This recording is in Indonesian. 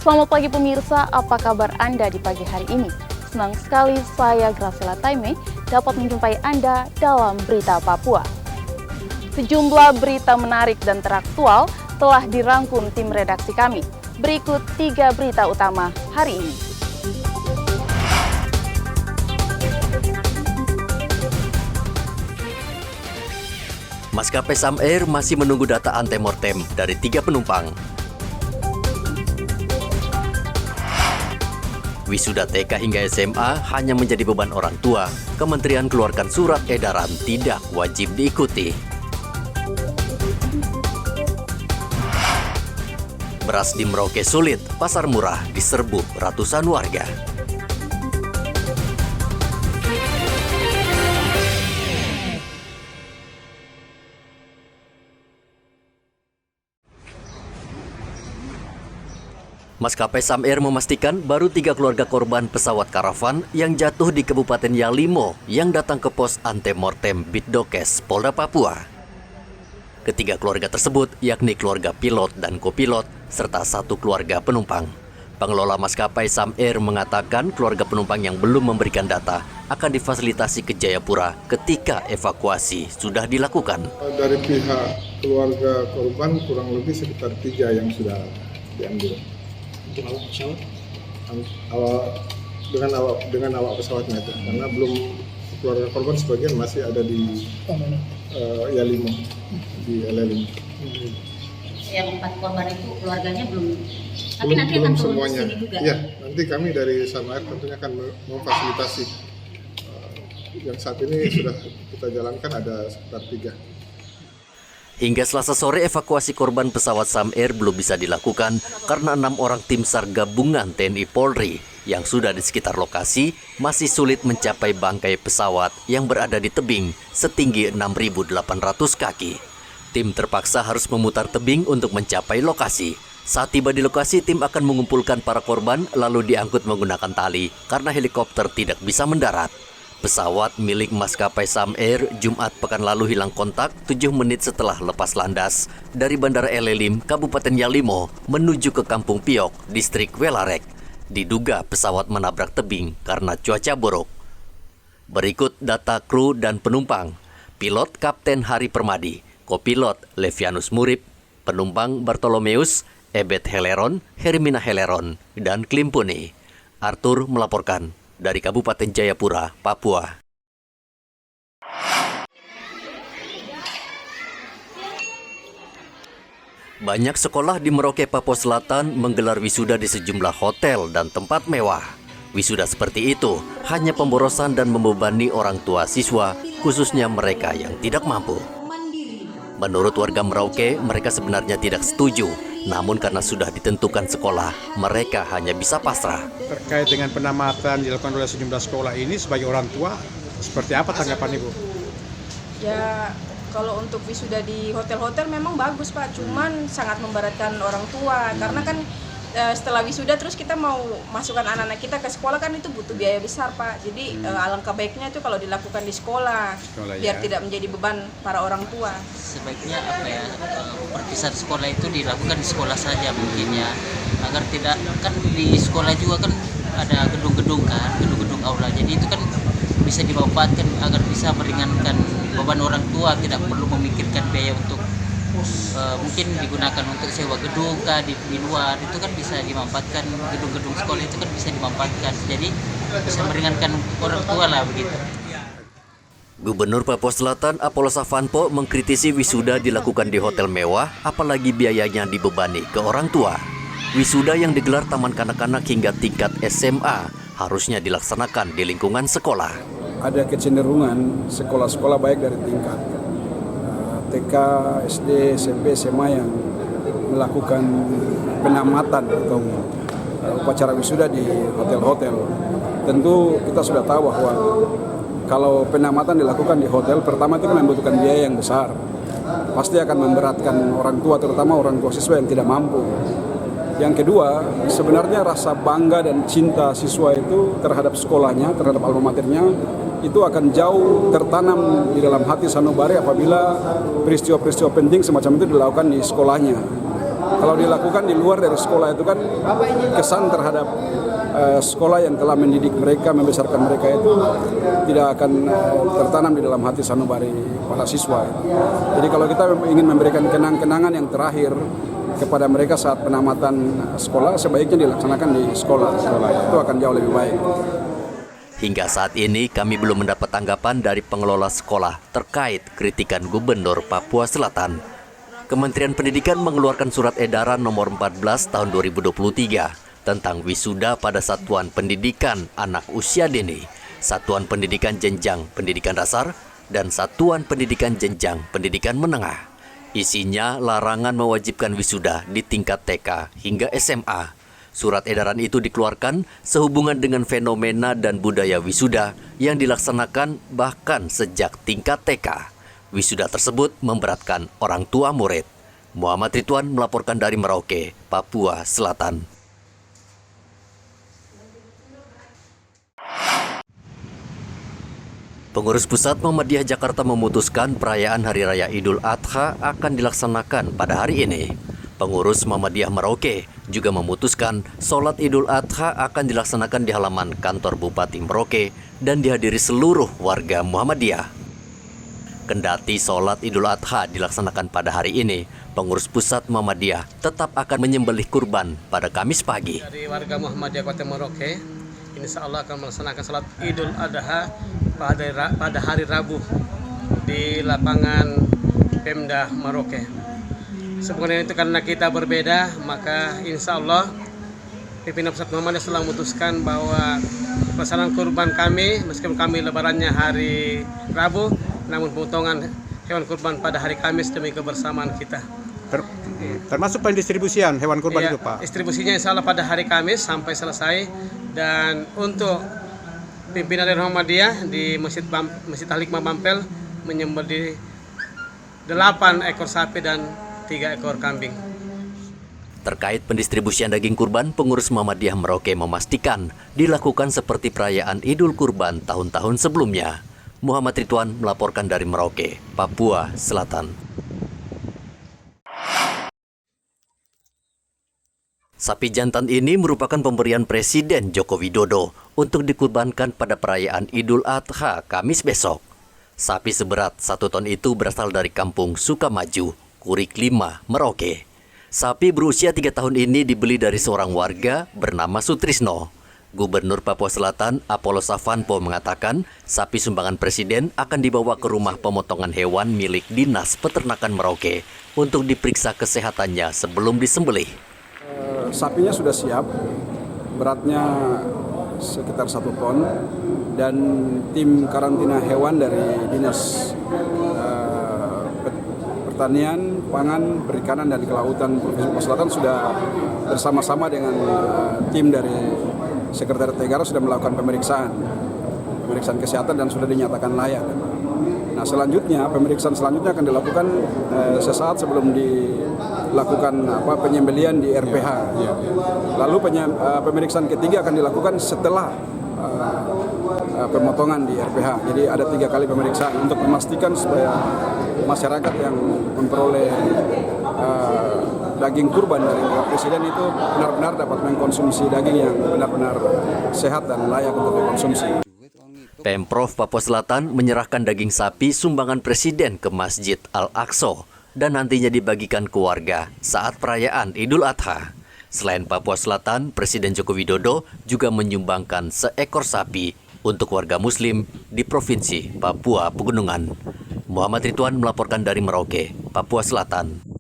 Selamat pagi pemirsa, apa kabar Anda di pagi hari ini? Senang sekali saya Graciela Taime dapat menjumpai Anda dalam Berita Papua. Sejumlah berita menarik dan teraktual telah dirangkum tim redaksi kami. Berikut 3 berita utama hari ini. Maskapai Sam Air masih menunggu data antemortem dari 3 penumpang. Wisuda TK hingga SMA hanya menjadi beban orang tua. Kementerian keluarkan surat edaran tidak wajib diikuti. Beras di Merauke sulit, pasar murah diserbu ratusan warga. Maskapai Sam Air memastikan baru 3 keluarga korban pesawat karavan yang jatuh di Kabupaten Yalimo yang datang ke pos antemortem Bitdokes, Polda Papua. Ketiga keluarga tersebut yakni keluarga pilot dan kopilot serta 1 keluarga penumpang. Pengelola maskapai Sam Air mengatakan keluarga penumpang yang belum memberikan data akan difasilitasi ke Jayapura ketika evakuasi sudah dilakukan. Dari pihak keluarga korban kurang lebih sekitar 3 yang sudah diambil. Untuk awak pesawat? Dengan awak pesawatnya itu, karena belum keluarga korban sebagian masih ada di Yalimo, di LL5. Yang 4 korban itu keluarganya belum, tapi nanti akan turun ke sini juga. Iya, nanti kami dari Sam Air tentunya akan memfasilitasi. Yang saat ini sudah kita jalankan ada sekitar 3. Hingga Selasa sore evakuasi korban pesawat Sam Air belum bisa dilakukan karena 6 orang tim SAR gabungan TNI Polri yang sudah di sekitar lokasi masih sulit mencapai bangkai pesawat yang berada di tebing setinggi 6.800 kaki. Tim terpaksa harus memutar tebing untuk mencapai lokasi. Saat tiba di lokasi, tim akan mengumpulkan para korban lalu diangkut menggunakan tali karena helikopter tidak bisa mendarat. Pesawat milik maskapai Sam Air Jumat pekan lalu hilang kontak 7 menit setelah lepas landas dari Bandara Elelim, Kabupaten Yalimo menuju ke Kampung Piok, Distrik Welarek. Diduga pesawat menabrak tebing karena cuaca buruk. Berikut data kru dan penumpang. Pilot Kapten Hari Permadi, kopilot Levianus Murib, penumpang Bartolomeus, Ebet Heleron, Hermina Heleron, dan Klimpuni. Arthur melaporkan dari Kabupaten Jayapura, Papua. Banyak sekolah di Merauke, Papua Selatan menggelar wisuda di sejumlah hotel dan tempat mewah. Wisuda seperti itu hanya pemborosan dan membebani orang tua siswa, khususnya mereka yang tidak mampu. Menurut warga Merauke, mereka sebenarnya tidak setuju. Namun karena sudah ditentukan sekolah, mereka hanya bisa pasrah. Terkait dengan penamatan dilakukan oleh sejumlah sekolah ini, sebagai orang tua, seperti apa tanggapan Ibu? Ya, kalau untuk wisuda di hotel-hotel memang bagus Pak, cuman sangat memberatkan orang tua. Karena kan setelah wisuda terus kita mau masukkan anak-anak kita ke sekolah kan itu butuh biaya besar Pak. Jadi alangkah baiknya itu kalau dilakukan di sekolah biar tidak menjadi beban para orang tua. Sebaiknya perpisahan sekolah itu dilakukan di sekolah saja mungkin ya, agar tidak, kan di sekolah juga kan ada gedung-gedung aula, jadi itu kan bisa dimanfaatkan agar bisa meringankan beban orang tua, tidak perlu memikirkan biaya untuk mungkin digunakan untuk sewa gedung di luar, itu kan bisa dimanfaatkan, gedung-gedung sekolah itu kan bisa dimanfaatkan, jadi bisa meringankan orang tua lah begitu. Gubernur Papua Selatan Apollos Avanpo mengkritisi wisuda dilakukan di hotel mewah, apalagi biayanya dibebani ke orang tua. Wisuda yang digelar taman kanak-kanak hingga tingkat SMA harusnya dilaksanakan di lingkungan sekolah. Ada kecenderungan sekolah-sekolah baik dari tingkat TK, SD, SMP, SMA yang melakukan penamatan atau upacara wisuda di hotel-hotel. Tentu kita sudah tahu bahwa kalau penamatan dilakukan di hotel, pertama itu membutuhkan biaya yang besar. Pasti akan memberatkan orang tua, terutama orang tua siswa yang tidak mampu. Yang kedua, sebenarnya rasa bangga dan cinta siswa itu terhadap sekolahnya, terhadap alma maternya, itu akan jauh tertanam di dalam hati sanubari apabila peristiwa-peristiwa penting semacam itu dilakukan di sekolahnya. kalau dilakukan di luar dari sekolah itu kan kesan terhadap sekolah yang telah mendidik mereka, membesarkan mereka itu tidak akan tertanam di dalam hati sanubari para siswa. Jadi kalau kita ingin memberikan kenang-kenangan yang terakhir kepada mereka saat penamatan sekolah, sebaiknya dilaksanakan di sekolah. Itu akan jauh lebih baik. Hingga saat ini kami belum mendapat tanggapan dari pengelola sekolah terkait kritikan Gubernur Papua Selatan. Kementerian Pendidikan mengeluarkan surat edaran nomor 14 tahun 2023 tentang wisuda pada satuan pendidikan anak usia dini, satuan pendidikan jenjang pendidikan dasar, dan satuan pendidikan jenjang pendidikan menengah. Isinya larangan mewajibkan wisuda di tingkat TK hingga SMA. Surat edaran itu dikeluarkan sehubungan dengan fenomena dan budaya wisuda yang dilaksanakan bahkan sejak tingkat TK. Wisuda tersebut memberatkan orang tua murid. Muhammad Ridwan melaporkan dari Merauke, Papua Selatan. Pengurus Pusat Muhammadiyah Jakarta memutuskan perayaan Hari Raya Idul Adha akan dilaksanakan pada hari ini. Pengurus Muhammadiyah Merauke juga memutuskan sholat Idul Adha akan dilaksanakan di halaman kantor Bupati Merauke dan dihadiri seluruh warga Muhammadiyah. Kendati sholat Idul Adha dilaksanakan pada hari ini, pengurus Pusat Muhammadiyah tetap akan menyembelih kurban pada Kamis pagi. Dari warga Muhammadiyah Kota Merauke, insya Allah akan melaksanakan sholat Idul Adha pada hari Rabu di lapangan Pemda Merauke. Sebenarnya itu karena kita berbeda, maka insya Allah pimpinan Pusat Muhammadiyah telah memutuskan bahwa pelaksanaan kurban kami, meskipun kami lebarannya hari Rabu, namun pemotongan hewan kurban pada hari Kamis demi kebersamaan kita. Termasuk pendistribusian hewan kurban itu, Pak? Distribusinya insya Allah pada hari Kamis sampai selesai. Dan untuk pimpinan dari Muhammadiyah di Masjid Al-Hikmah Bampel menyembelih 8 ekor sapi dan 3 ekor kambing. Terkait pendistribusian daging kurban, pengurus Muhammadiyah Merauke memastikan dilakukan seperti perayaan Idul Kurban tahun-tahun sebelumnya. Muhammad Ridwan melaporkan dari Merauke, Papua Selatan. Sapi jantan ini merupakan pemberian Presiden Joko Widodo untuk dikurbankan pada perayaan Idul Adha Kamis besok. Sapi seberat 1 ton itu berasal dari kampung Sukamaju, Kurik 5, Merauke. Sapi berusia 3 tahun ini dibeli dari seorang warga bernama Sutrisno. Gubernur Papua Selatan, Apollo Savanpo, mengatakan sapi sumbangan Presiden akan dibawa ke rumah pemotongan hewan milik Dinas Peternakan Merauke untuk diperiksa kesehatannya sebelum disembelih. Sapinya sudah siap, beratnya sekitar 1 ton, dan tim karantina hewan dari Dinas Pertanian, Pangan, Perikanan, dan Kelautan Provinsi Papua Selatan sudah bersama-sama dengan tim dari Sekretariat Negara sudah melakukan pemeriksaan kesehatan dan sudah dinyatakan layak. Nah, selanjutnya pemeriksaan selanjutnya akan dilakukan sesaat sebelum dilakukan penyembelihan di RPH. Lalu pemeriksaan ketiga akan dilakukan setelah pemotongan di RPH. Jadi ada 3 kali pemeriksaan untuk memastikan supaya masyarakat yang memperoleh daging kurban dari Presiden itu benar-benar dapat mengkonsumsi daging yang benar-benar sehat dan layak untuk dikonsumsi. Pemprov Papua Selatan menyerahkan daging sapi sumbangan Presiden ke Masjid Al-Aqsa dan nantinya dibagikan ke warga saat perayaan Idul Adha. Selain Papua Selatan, Presiden Joko Widodo juga menyumbangkan seekor sapi untuk warga Muslim di Provinsi Papua Pegunungan. Muhammad Ridwan melaporkan dari Merauke, Papua Selatan.